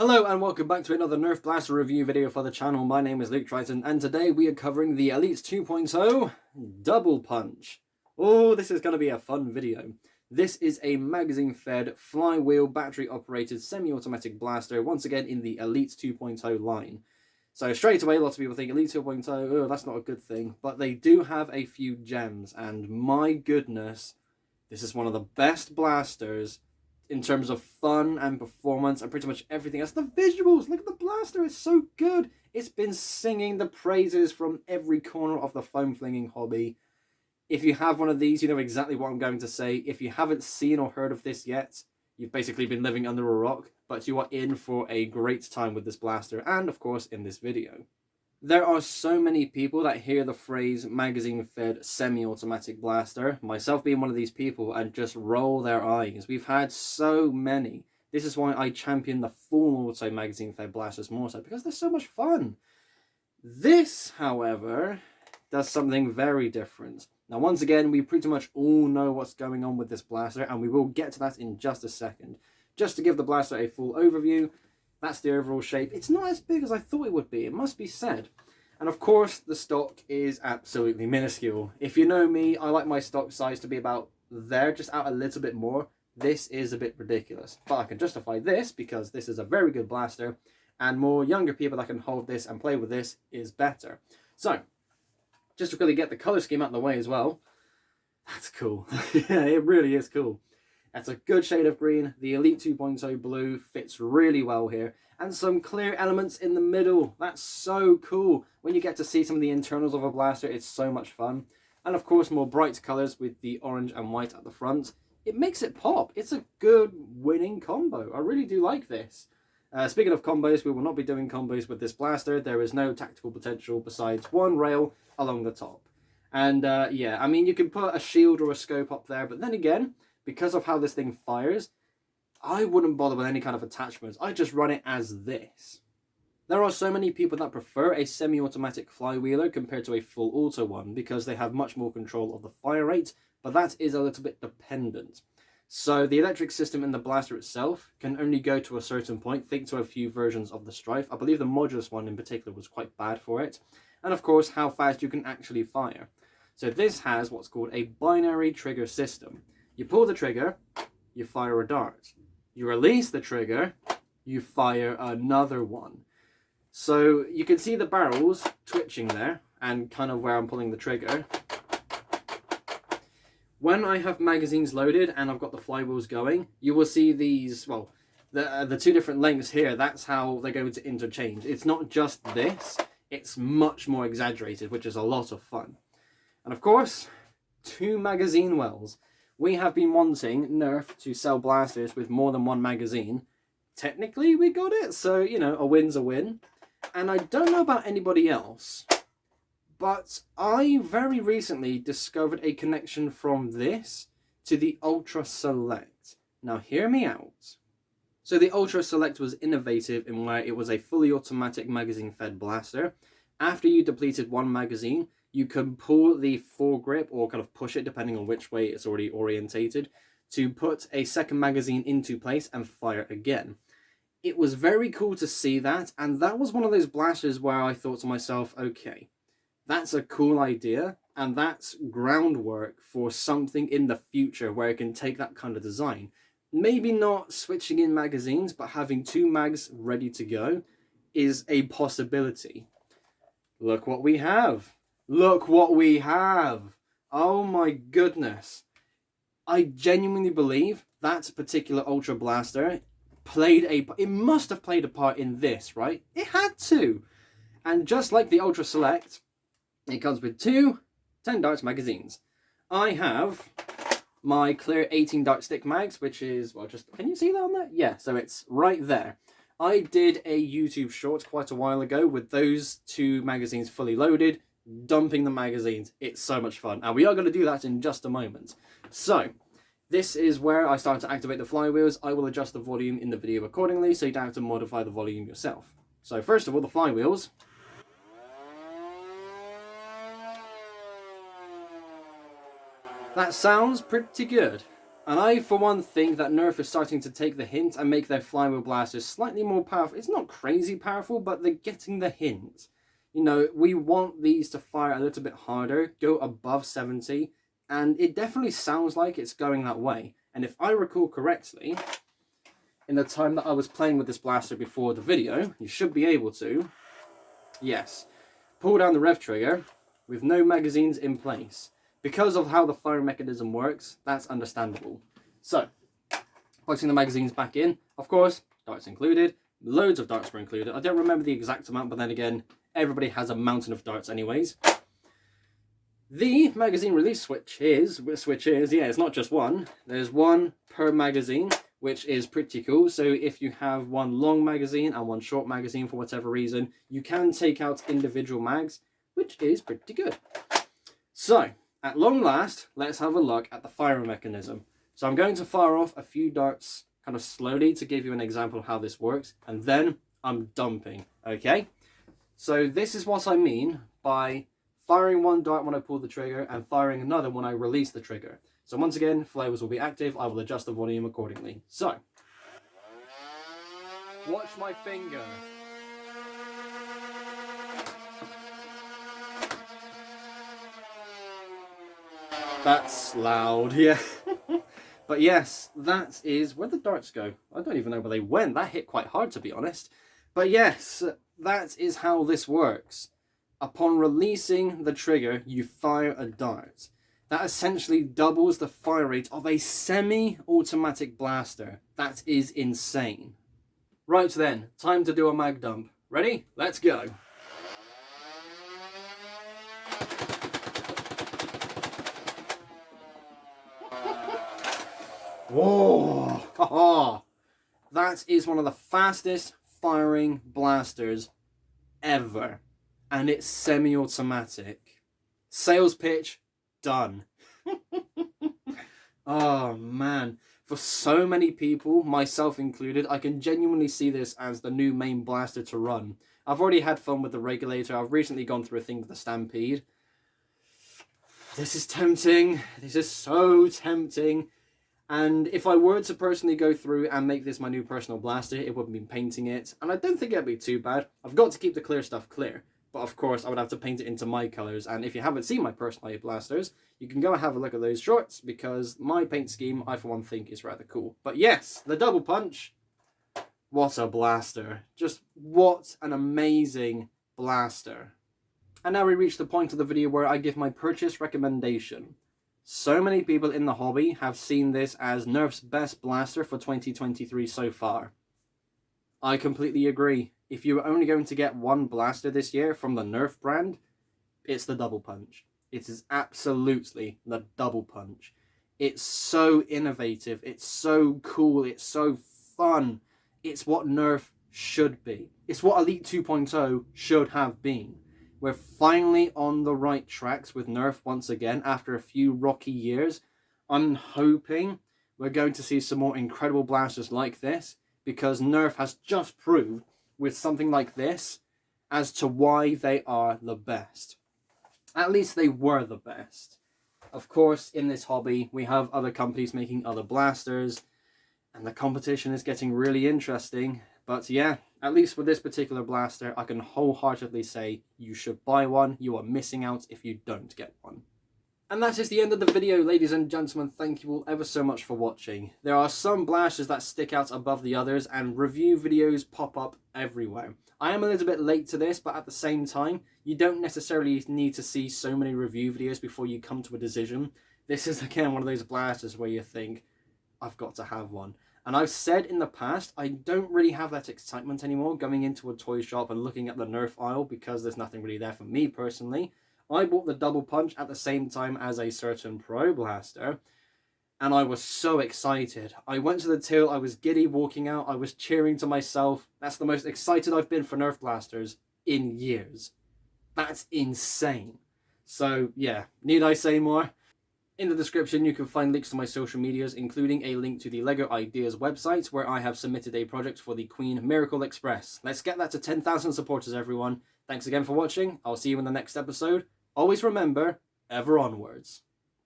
Hello and welcome back to another Nerf Blaster review video for the channel. My name is Luke Triton and today we are covering the Elite 2.0 Double Punch. Oh, this is going to be a fun video. This is a magazine-fed, flywheel, battery-operated, semi-automatic blaster, once again in the Elite 2.0 line. So straight away, lots of people think Elite 2.0, oh, that's not a good thing. But they do have a few gems, and my goodness, this is one of the best blasters in terms of fun and performance and pretty much everything else. The visuals, look at the blaster, it's so good. It's been singing the praises from every corner of the foam flinging hobby. If you have one of these, you know exactly what I'm going to say. If you haven't seen or heard of this yet, you've basically been living under a rock, but you are in for a great time with this blaster and, of course, in this video. There are so many people that hear the phrase magazine-fed semi-automatic blaster, myself being one of these people, and just roll their eyes. We've had so many. This is why I champion the full auto magazine-fed blasters more so, because they're so much fun. This, however, does something very different. Now, once again, we pretty much all know what's going on with this blaster, and we will get to that in just a second. Just to give the blaster a full overview, that's the overall shape. It's not as big as I thought it would be, it must be said. And of course, the stock is absolutely minuscule. If you know me, I like my stock size to be about there, just out a little bit more. This is a bit ridiculous. But I can justify this because this is a very good blaster, and more younger people that can hold this and play with this is better. So, just to really get the color scheme out of the way as well. That's cool. Yeah, it really is cool. That's a good shade of green. The Elite 2.0 blue fits really well here. And some clear elements in the middle. That's so cool. When you get to see some of the internals of a blaster, it's so much fun. And of course, more bright colors with the orange and white at the front. It makes it pop. It's a good winning combo. I really do like this. Speaking of combos, we will not be doing combos with this blaster. There is no tactical potential besides one rail along the top. And yeah, I mean, you can put a shield or a scope up there, but then again, because of how this thing fires, I wouldn't bother with any kind of attachments. I just run it as this. There are so many people that prefer a semi-automatic flywheeler compared to a full auto one because they have much more control of the fire rate, but that is a little bit dependent. So the electric system in the blaster itself can only go to a certain point. Think to a few versions of the Strife. I believe the modulus one in particular was quite bad for it. And of course, how fast you can actually fire. So this has what's called a binary trigger system. You pull the trigger, you fire a dart. You release the trigger, you fire another one. So you can see the barrels twitching there and kind of where I'm pulling the trigger. When I have magazines loaded and I've got the flywheels going, you will see these, well, the two different lengths here, that's how they're going to interchange. It's not just this, it's much more exaggerated, which is a lot of fun. And of course, 2 magazine wells. We have been wanting Nerf to sell blasters with more than one magazine. Technically, we got it, so, you know, a win's a win. And I don't know about anybody else, but I very recently discovered a connection from this to the Ultra Select. Now, hear me out. So the Ultra Select was innovative in where it was a fully automatic magazine-fed blaster. After you depleted one magazine, you can pull the foregrip or kind of push it depending on which way it's already orientated to put a second magazine into place and fire again. It was very cool to see that, and that was one of those blasters where I thought to myself, okay, that's a cool idea, and that's groundwork for something in the future where it can take that kind of design. Maybe not switching in magazines, but having 2 mags ready to go is a possibility. Look what we have. Look what we have! Oh my goodness. I genuinely believe that particular Ultra Blaster it must have played a part in this, right? It had to! And just like the Ultra Select, it comes with 2 10 darts magazines. I have my clear 18 dart stick mags, which is, well, just, can you see that on there? Yeah, so it's right there. I did a YouTube short quite a while ago with those 2 magazines fully loaded, dumping the magazines. It's so much fun, and we are going to do that in just a moment. So this is where I start to activate the flywheels. I will adjust the volume in the video accordingly, so you don't have to modify the volume yourself. So first of all, the flywheels. That sounds pretty good. And I, for one, think that Nerf is starting to take the hint and make their flywheel blasters slightly more powerful. It's not crazy powerful, but they're getting the hint. You know, we want these to fire a little bit harder, go above 70, and it definitely sounds like it's going that way. And if I recall correctly, in the time that I was playing with this blaster before the video, you should be able to, yes, pull down the rev trigger with no magazines in place. Because of how the firing mechanism works, that's understandable. So, putting the magazines back in, of course, darts included, loads of darts were included. I don't remember the exact amount, but then again, everybody has a mountain of darts anyways. The magazine release switch is, yeah, it's not just one. There's one per magazine, which is pretty cool. So if you have one long magazine and one short magazine for whatever reason, you can take out individual mags, which is pretty good. So, at long last, let's have a look at the firing mechanism. So I'm going to fire off a few darts kind of slowly to give you an example of how this works, and then I'm dumping, okay? So this is what I mean by firing one dart when I pull the trigger and firing another when I release the trigger. So once again, flares will be active. I will adjust the volume accordingly. So, watch my finger. That's loud, yeah. But yes, that is where the darts go. I don't even know where they went. That hit quite hard, to be honest. But yes, that is how this works. Upon releasing the trigger, you fire a dart. That essentially doubles the fire rate of a semi-automatic blaster. That is insane. Right then, time to do a mag dump. Ready? Let's go. Whoa! That is one of the fastest firing blasters ever. And it's semi-automatic. Sales pitch, done. Oh man. For so many people, myself included, I can genuinely see this as the new main blaster to run. I've already had fun with the regulator. I've recently gone through a thing with the Stampede. This is tempting. This is so tempting. And if I were to personally go through and make this my new personal blaster, it would be painting it. And I don't think it'd be too bad. I've got to keep the clear stuff clear. But of course, I would have to paint it into my colours. And if you haven't seen my personal blasters, you can go and have a look at those shorts, because my paint scheme, I for one think, is rather cool. But yes, the double punch. What a blaster. Just what an amazing blaster. And now we reach the point of the video where I give my purchase recommendation. So many people in the hobby have seen this as Nerf's best blaster for 2023 so far. I completely agree. If you were only going to get one blaster this year from the Nerf brand, it's the double punch. It is absolutely the double punch. It's so innovative. It's so cool. It's so fun. It's what Nerf should be. It's what Elite 2.0 should have been. We're finally on the right tracks with Nerf once again after a few rocky years. I'm hoping we're going to see some more incredible blasters like this, because Nerf has just proved with something like this as to why they are the best. At least they were the best. Of course, in this hobby, we have other companies making other blasters, and the competition is getting really interesting. But yeah, at least with this particular blaster, I can wholeheartedly say you should buy one. You are missing out if you don't get one. And that is the end of the video, ladies and gentlemen. Thank you all ever so much for watching. There are some blasters that stick out above the others, and review videos pop up everywhere. I am a little bit late to this, but at the same time, you don't necessarily need to see so many review videos before you come to a decision. This is, again, one of those blasters where you think, I've got to have one. And I've said in the past, I don't really have that excitement anymore going into a toy shop and looking at the Nerf aisle, because there's nothing really there for me personally. I bought the double punch at the same time as a certain pro blaster, and I was so excited. I went to the till, I was giddy walking out, I was cheering to myself. That's the most excited I've been for Nerf blasters in years. That's insane. So yeah, need I say more? In the description, you can find links to my social medias, including a link to the LEGO Ideas website, where I have submitted a project for the Queen Miracle Express. Let's get that to 10,000 supporters, everyone. Thanks again for watching. I'll see you in the next episode. Always remember, ever onwards.